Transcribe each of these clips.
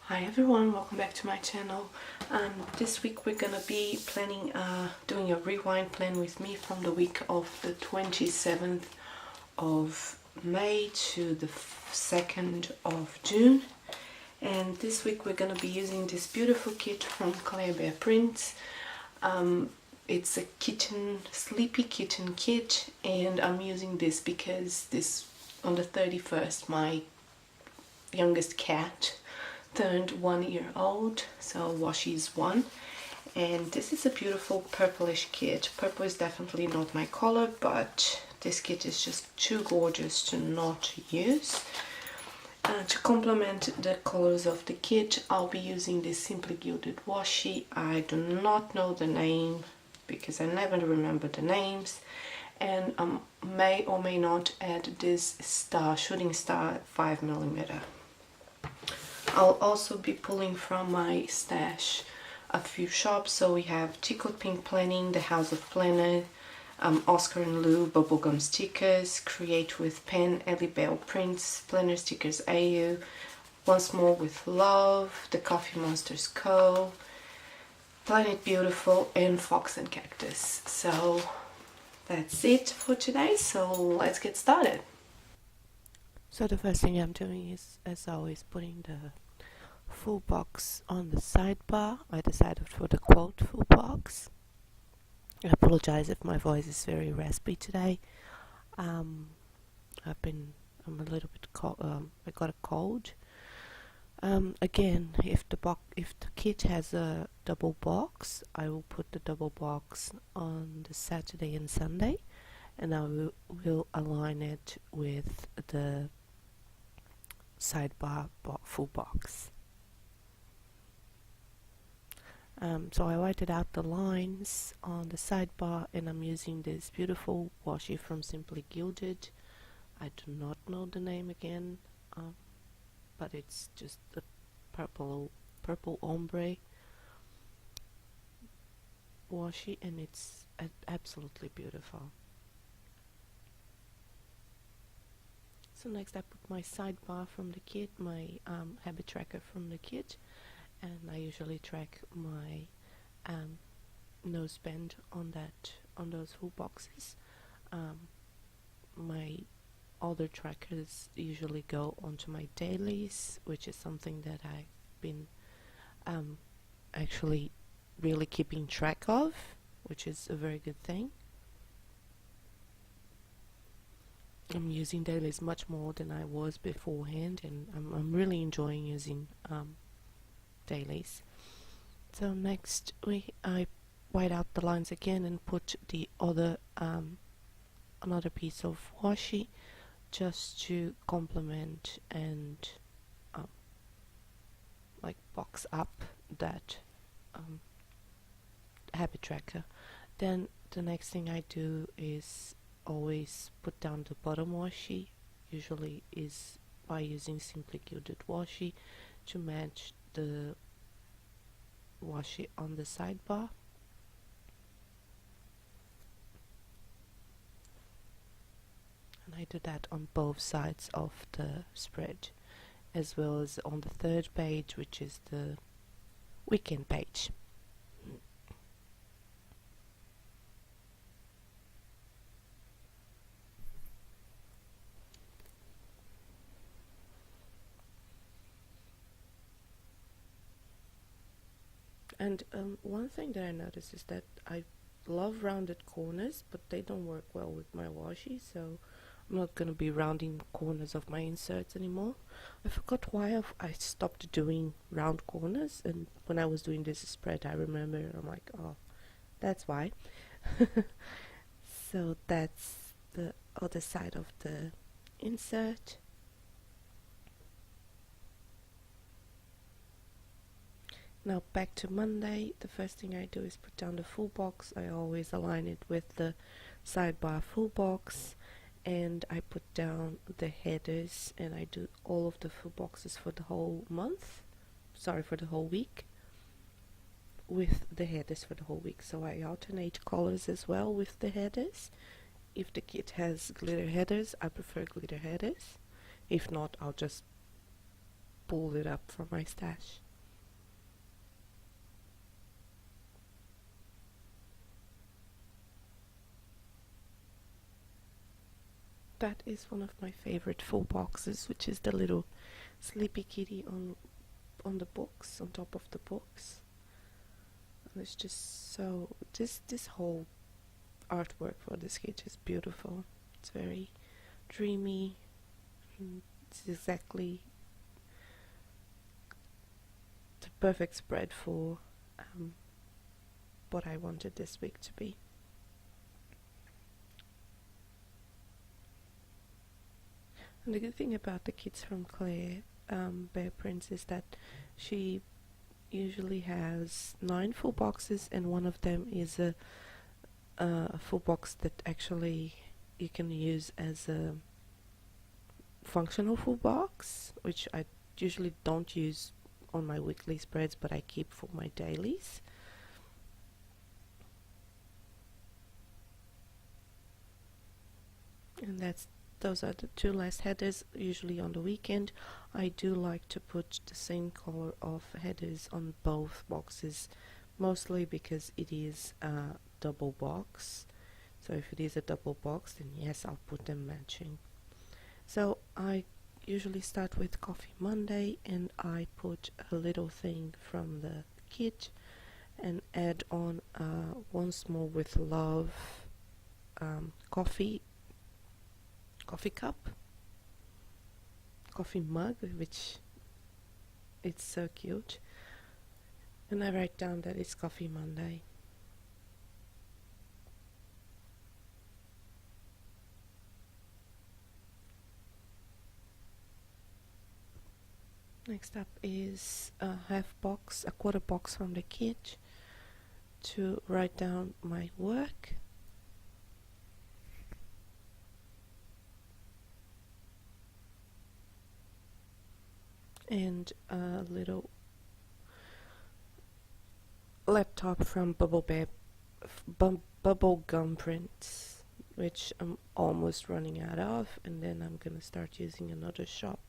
Hi everyone, welcome back to my channel. This week we're gonna be planning doing a rewind plan with me from the week of the 27th of May to the 2nd of June. And this week we're gonna be using this beautiful kit from ClaireBearPrints. It's a sleepy kitten kit, and I'm using this because on the 31st my youngest cat turned 1 year old, so Washi's 1, and this is a beautiful purplish kit. Purple is definitely not my color, but this kit is just too gorgeous to not use. To complement the colors of the kit, I'll be using this Simply Gilded washi. I do not know the name because I never remember the names, and may or may not add this shooting star 5mm. I'll also be pulling from my stash a few shops. So we have Tickled Pink Planning, The House of Planner, Oscar and Lou Bubblegum Stickers, Create with Pen, ClaireBearPrints, Planner Stickers AU, Once More with Love, The Coffee Monsters Co., Planet Beautiful, and Fox and Cactus. So that's it for today, so let's get started. So the first thing I'm doing is, as always, putting the full box on the sidebar. I decided for the quote full box. I apologize if my voice is very raspy today. I'm a little bit cold. I got a cold. Again, if the kit has a double box, I will put the double box on the Saturday and Sunday, and I will align it with the sidebar full box. So I whited out the lines on the sidebar, and I'm using this beautiful washi from Simply Gilded. I do not know the name again, but it's just a purple ombre washi, and it's absolutely beautiful. So next I put my sidebar from the kit, my habit tracker from the kit, and I usually track my nose bend on those full boxes. My other trackers usually go onto my dailies, which is something that I've been actually really keeping track of, which is a very good thing. I'm using dailies much more than I was beforehand, and I'm really enjoying using dailies. So next I white out the lines again and put the other another piece of washi just to complement and like box up that habit tracker. Then the next thing I do is always put down the bottom washi, usually is by using Simply Gilded washi to match the washi on the sidebar. And I do that on both sides of the spread, as well as on the third page, which is the weekend page. And one thing that I noticed is that I love rounded corners, but they don't work well with my washi, so I'm not going to be rounding corners of my inserts anymore. I forgot why I stopped doing round corners, and when I was doing this spread I remember, I'm like, oh, that's why. So that's the other side of the insert. Now back to Monday, the first thing I do is put down the full box. I always align it with the sidebar full box, and I put down the headers, and I do all of the full boxes for the whole month, for the whole week, with the headers for the whole week. So I alternate colors as well with the headers. If the kit has glitter headers, I prefer glitter headers. If not, I'll just pulled it up from my stash. That is one of my favorite full boxes, which is the little sleepy kitty on the box, on top of the box. And it's just so, this whole artwork for this kit is beautiful. It's very dreamy. It's exactly the perfect spread for what I wanted this week to be. And the good thing about the kits from ClaireBearPrints is that she usually has 9 full boxes, and one of them is a full box that actually you can use as a functional full box, which I usually don't use on my weekly spreads, but I keep for my dailies. And those are the 2 last headers. Usually on the weekend I do like to put the same color of headers on both boxes, mostly because it is a double box. So if it is a double box, then yes, I'll put them matching. So I usually start with Coffee Monday, and I put a little thing from the kit and add on Once More with Love coffee cup, coffee mug, which it's so cute, and I write down that it's Coffee Monday. Next up is a quarter box from the kit to write down my work. And a little laptop from Bubblegum Prints, which I'm almost running out of, and then I'm gonna start using another shop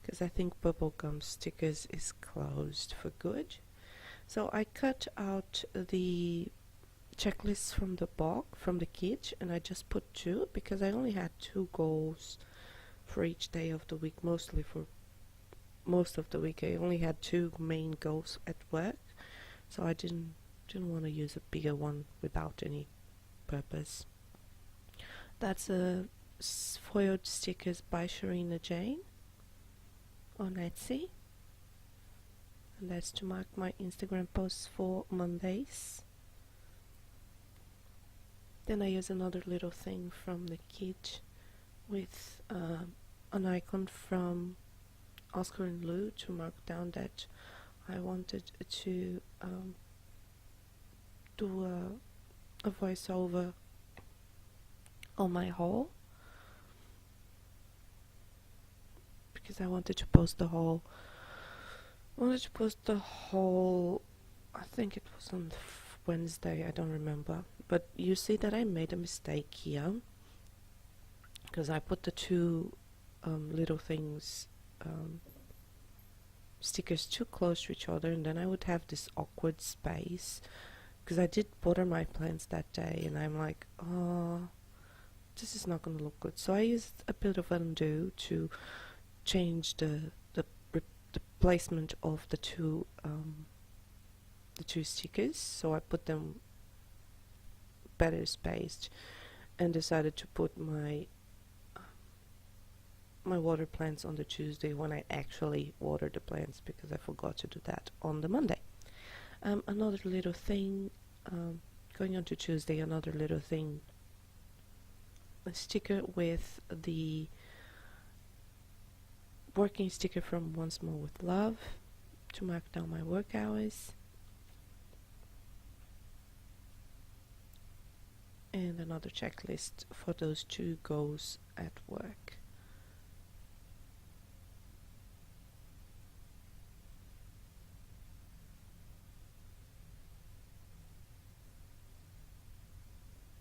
because I think Bubblegum Stickers is closed for good. So I cut out the checklists from the kit, and I just put 2 because I only had 2 goals for each day of the week. Mostly for most of the week I only had 2 main goals at work, so I didn't want to use a bigger one without any purpose. That's a foiled stickers by Sharina Jane on Etsy, and that's to mark my Instagram posts for Mondays. Then I use another little thing from the kit with an icon from Oscar and Lou to mark down that I wanted to do a voiceover on my haul, because I wanted to post the haul. I think it was on Wednesday, I don't remember, but you see that I made a mistake here because I put the 2 little things stickers too close to each other, and then I would have this awkward space because I did water my plants that day, and I'm like, oh, this is not going to look good. So I used a bit of undo to change the placement of the two stickers, so I put them better spaced, and decided to put my water plants on the Tuesday when I actually water the plants, because I forgot to do that on the Monday. Another little thing, going on to Tuesday, another little thing, a sticker with the working sticker from Once More with Love to mark down my work hours, and another checklist for those 2 goals at work.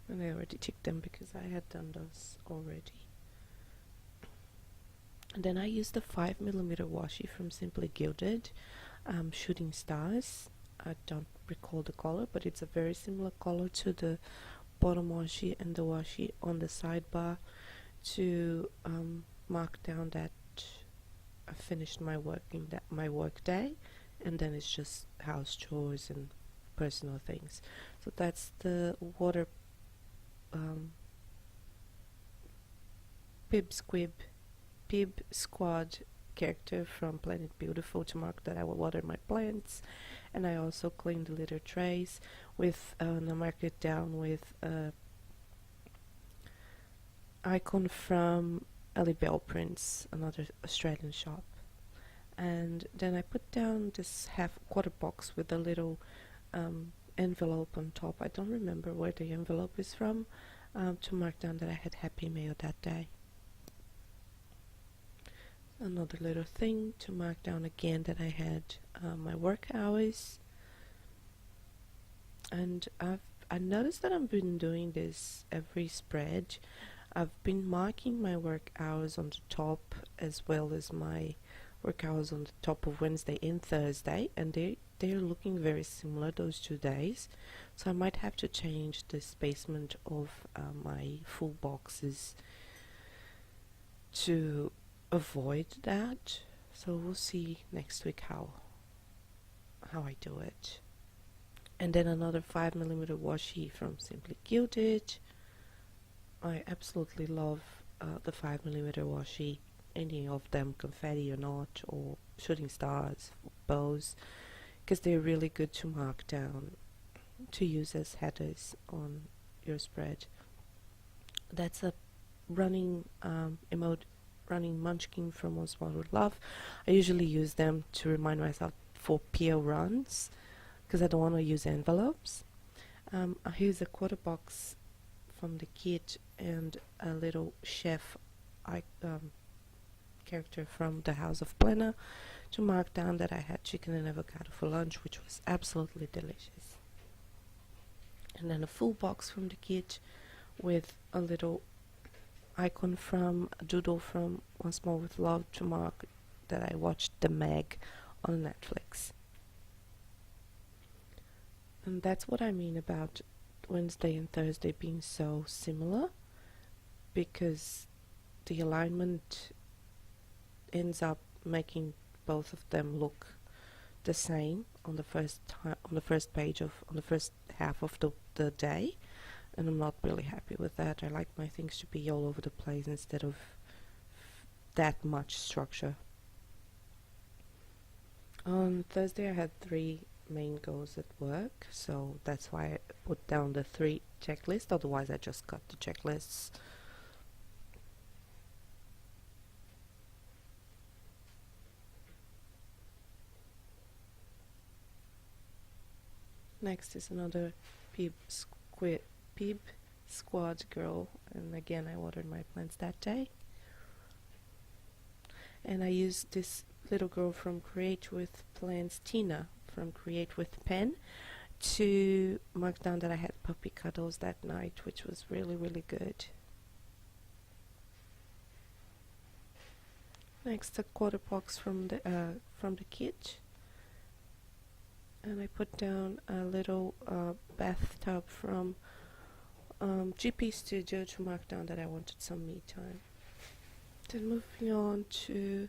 And I already ticked them because I had done those already. And then I used the 5mm washi from Simply Gilded, Shooting Stars. I don't recall the color, but it's a very similar color to the bottom washi and the washi on the sidebar, to mark down that I finished my work day, and then it's just house chores and personal things. So that's the water Pib Squad character from Planet Beautiful, to mark that I will water my plants. And I also cleaned the litter trays with and I marked it down with icon from ClaireBearPrints, another Australian shop. And then I put down this quarter box with a little envelope on top. I don't remember where the envelope is from, to mark down that I had happy mail that day. Another little thing to mark down again that I had my work hours. And I noticed that I've been doing this every spread. I've been marking my work hours on the top, as well as my work hours on the top of Wednesday and Thursday, and they're looking very similar, those 2 days. So I might have to change the spacement of my full boxes to avoid that. So we'll see next week how I do it. And then another 5mm washi from Simply Gilded. I absolutely love the 5mm washi, any of them, confetti or not, or shooting stars, bows, because they're really good to mark down, to use as headers on your spread. That's a running running munchkin from One Small with Love. I usually use them to remind myself for PO runs, because I don't want to use envelopes. Here's a quarter box from the kit, and a little chef character from the House of Planner, to mark down that I had chicken and avocado for lunch, which was absolutely delicious. And then a full box from the kit with a little icon from a doodle from One Small with Love, to mark that I watched The Meg on Netflix. And that's what I mean about Wednesday and Thursday being so similar, because the alignment ends up making both of them look the same on the first half of the day, and I'm not really happy with that. I like my things to be all over the place instead of that much structure. On Thursday I had 3 main goals at work, so that's why I put down the 3 checklists, otherwise I just cut the checklists. Next is another Pib Squad girl, and again I watered my plants that day. And I used this little girl from Create with Plants, Tina from Create with Pen, to mark down that I had puppy cuddles that night, which was really, really good. Next, a quarter box from the kit, and I put down a little bathtub from GP Studio, to mark down that I wanted some me time. Then moving on to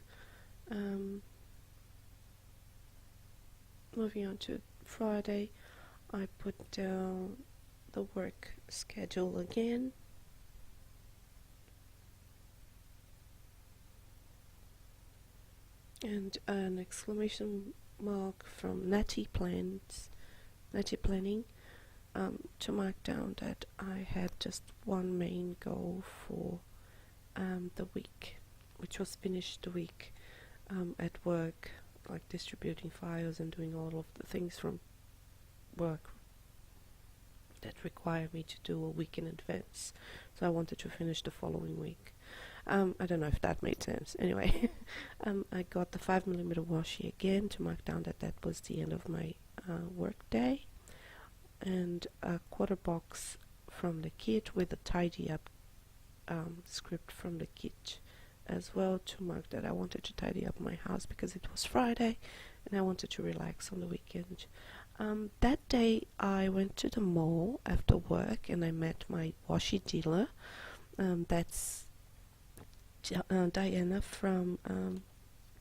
Friday, I put down the work schedule again. And an exclamation mark from Natty Planning, to mark down that I had just one main goal for the week, which was finish the week at work, like distributing files and doing all of the things from work that require me to do a week in advance. So I wanted to finish the following week. I don't know if that made sense. Anyway, I got the 5mm washi again to mark down that was the end of my work day, and a quarter box from the kit with a tidy up script from the kit as well to mark that I wanted to tidy up my house because it was Friday and I wanted to relax on the weekend. That day I went to the mall after work and I met my washi dealer. That's Diana from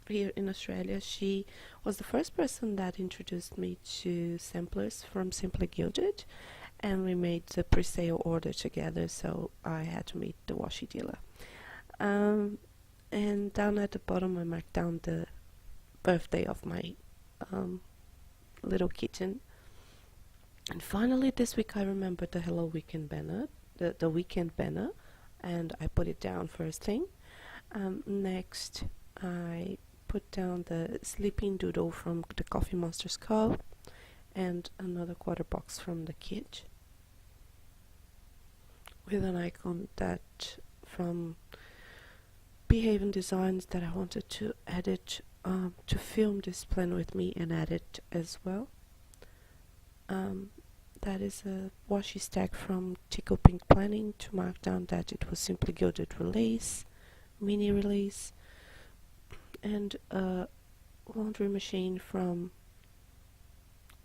here in Australia. She was the first person that introduced me to samplers from Simply Gilded, and we made the pre-sale order together, so I had to meet the washi dealer. And down at the bottom I marked down the birthday of my little kitten. And finally this week I remembered the Hello Weekend banner, the weekend banner, and I put it down first thing. Next I put down the sleeping doodle from the Coffee Monsters Co. and another quarter box from the kit with an icon that from Behaving Designs that I wanted to edit to film this plan with me and add it as well. That is a washi stack from Tickle Pink Planning to mark down that it was Simply Gilded release, mini release, and a laundry machine from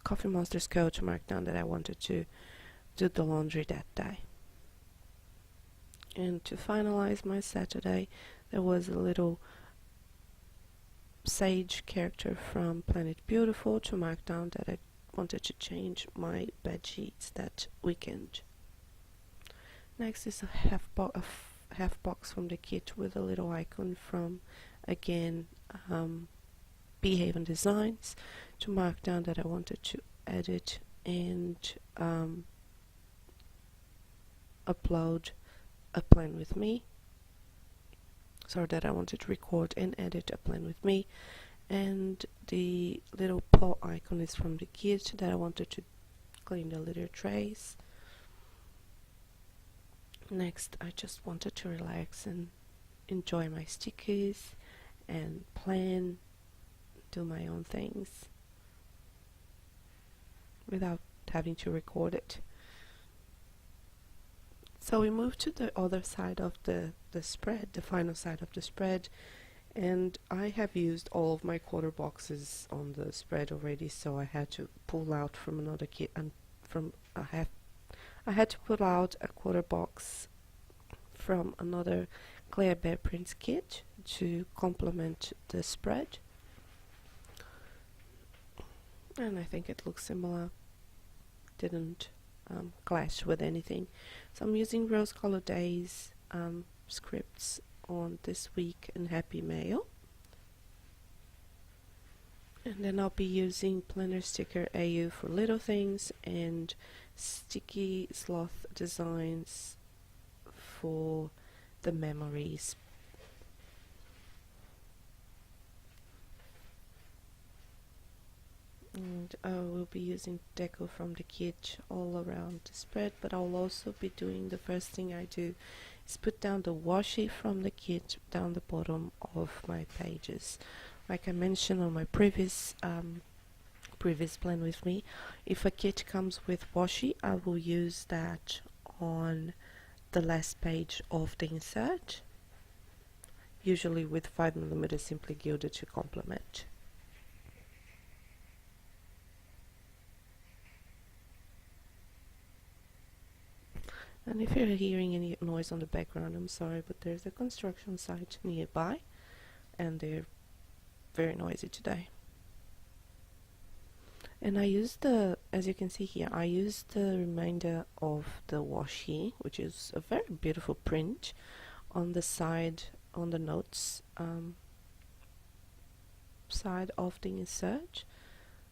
Coffee Monsters Co. to mark down that I wanted to do the laundry that day. And to finalize my Saturday, there was a little sage character from Planet Beautiful to mark down that I wanted to change my bed sheets that weekend. Next is a half box from the kit with a little icon from, again, Behaving Designs to mark down that I wanted to edit and upload a plan with me, so that I wanted to record and edit a plan with me. And the little paw icon is from the kit that I wanted to clean the litter trays. Next I just wanted to relax and enjoy my stickers and plan, do my own things without having to record it. So we moved to the other side of the spread, the final side of the spread, and I have used all of my quarter boxes on the spread already, so I had to pull out from another kit, and I had to pull out a quarter box from another ClaireBearPrints kit to complement the spread, and I think it looks similar, didn't clash with anything. So I'm using Rose Colored Days scripts on This Week and Happy Mail, and then I'll be using Planner Sticker AU for little things and Sticky Sloth Designs for the memories. And I will be using deco from the kit all around the spread, but I'll also be doing, the first thing I do is put down the washi from the kit down the bottom of my pages. Like I mentioned on my previous plan with me, if a kit comes with washi, I will use that on the last page of the insert, usually with 5mm Simply Gilded to complement. And if you're hearing any noise on the background, I'm sorry, but there's a construction site nearby and they're very noisy today. And I used as you can see here, I used the remainder of the washi, which is a very beautiful print, on the side, on the notes side of the insert,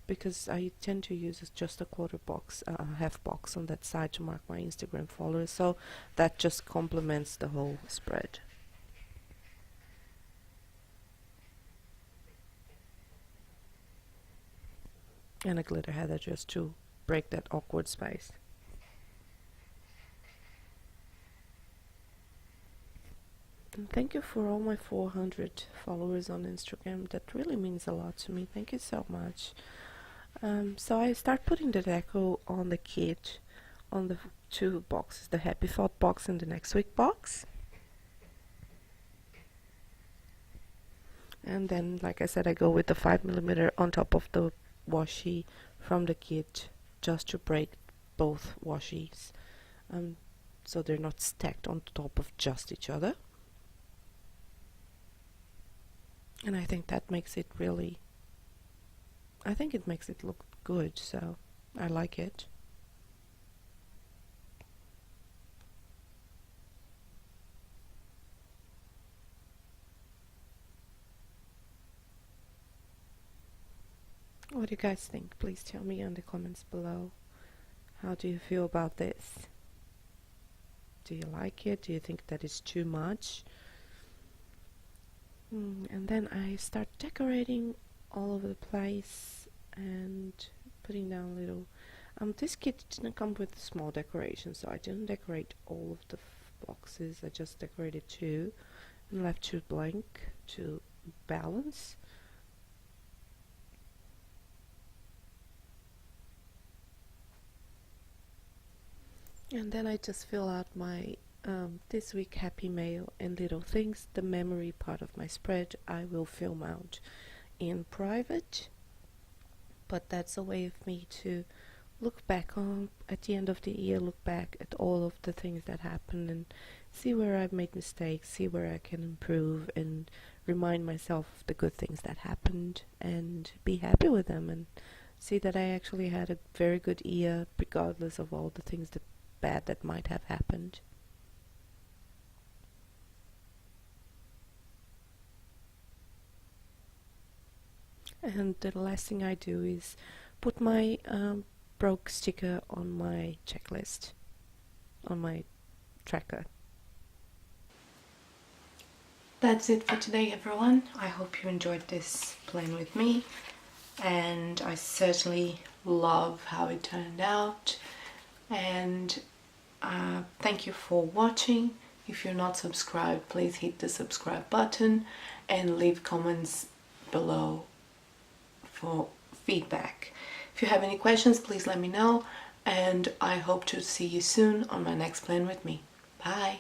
because I tend to use just a quarter box, half box on that side to mark my Instagram followers, so that just complements the whole spread. And a glitter header just to break that awkward space. And thank you for all my 400 followers on Instagram. That really means a lot to me. Thank you so much. So I start putting the deco on the kit, on the two boxes, the Happy Thought box and the Next Week box. And then, like I said, I go with the 5mm on top of the washi from the kit, just to break both washies, so they're not stacked on top of just each other. And I think that makes it really, I think it makes it look good, so I like it. What do you guys think? Please tell me in the comments below. How do you feel about this? Do you like it? Do you think that is too much? And then I start decorating all over the place and putting down little... this kit didn't come with small decorations, so I didn't decorate all of the boxes. I just decorated 2 and left 2 blank to balance. And then I just fill out my this week happy mail and little things. The memory part of my spread I will film out in private, but that's a way of me to look back on at the end of the year, look back at all of the things that happened and see where I've made mistakes, see where I can improve, and remind myself of the good things that happened and be happy with them, and see that I actually had a very good year regardless of all the things that bad that might have happened. And the last thing I do is put my broke sticker on my checklist, on my tracker. That's it for today, everyone. I hope you enjoyed this playing with me, and I certainly love how it turned out. And thank you for watching. If you're not subscribed, please hit the subscribe button and leave comments below for feedback. If you have any questions, please let me know, and I hope to see you soon on my next plan with me. Bye!